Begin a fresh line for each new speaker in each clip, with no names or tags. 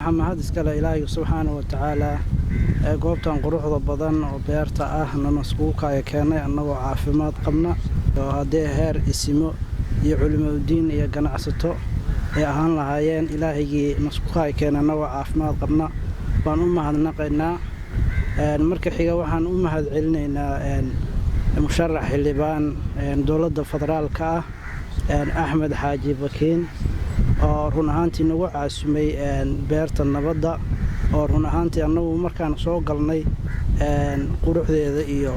waxaa mahad iskale Ilaahay subxaanahu wa tacaala goobtan quruxda badan oo beerta ah nanasku ka keenay annagoo caafimaad qabna oo hadee heer isimo iyo culimo diin iyo ganacsato ay ahaan lahaayeen Ilaahaygi nasku ka keenay annagoo caafimaad qabna baan u mahadnaqaynaa marka xiga waxaan u mahad celinaynaa musharax xildhibaan dowladda federaalka Axmed Xaaji Bakiin oo run ahaantii nagu caasumay beerta nabadda oo run ahaantii annagu markaan soo galnay quruxdeeda iyo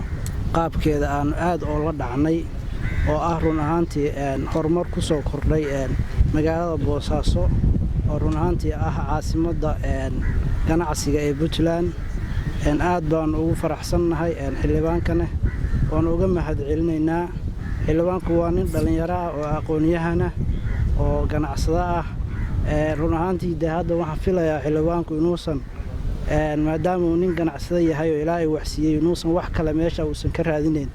qaabkeeda aan aad oo la dhacnay oo run ahaantii horumar ku soo kordhay magaalada Boosaaso oo run ahaantii caasimadda ganacsiga ee Puntland aad baan ugu faraxsanahay xildhibaankana waan uga mahad celinaynaa xildhibaanku waa nin dhalinyaro ah oo aqoon-yahana oo ganacsada ah run ahaantii hadda waxaan filayaa xildhibaanku inuusan maadaama uu nin ganacsada yahay oo Ilaahay wax siiyay inuusan wax kale meesha uusan ka raadinayn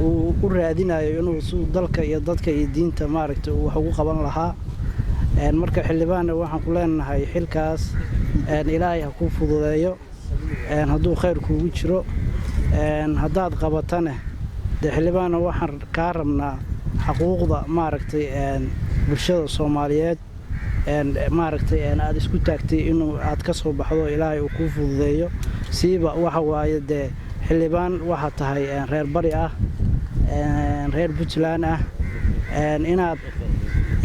uu u raadinayo inuu dalka iyo dadka iyo diinta maaragtay uu wax ugu qaban lahaa marka xildhibaanna waxaan ku leenahay xilkaas Ilaahay ha ku fududeeyo hadduu khayr kuugu jiro haddaad qabatana xildhibaanna waxaan ka rabnaa xuquuqda maaragtay bulshada Soomaaliyeed maaragtay aad isku taagtay inuu aad ka soo baxdo Ilaahay uu ku fududeeyo siiba waxa waaye xildhibaan waxa tahay reer bari ah reer Puntland ah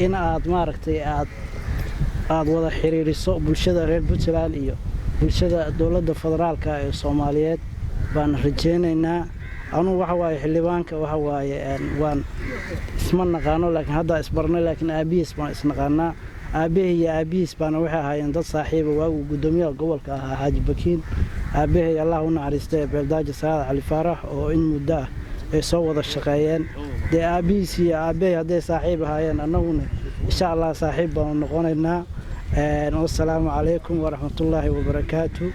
inaad maaragtay aad wada xiriiriso bulshada reer Puntland iyo bulshada dowladda federaalka ee Soomaaliyeed baan rajaynaynaa anu waxa waaye xildhibaanka waxa waaye waan isma naqaano laakiin hadda isbarnay laakiin aabihiis baan isnaqaanaa aabihiis baana waxay ahaayeen dad saaxiibo waagu gudoomiyaha gobolka Xaaji Bakiin aabihiis Allah u naxariistay beeldaaji Saad Cali Faarax oo in muddo ay soo wada shaqeeyeen aabihiis iyo hadday saaxiib ahaayeen annaguna insha Allah saaxiib baan noqonaynaa والسلام عليكم ورحمة الله وبركاته.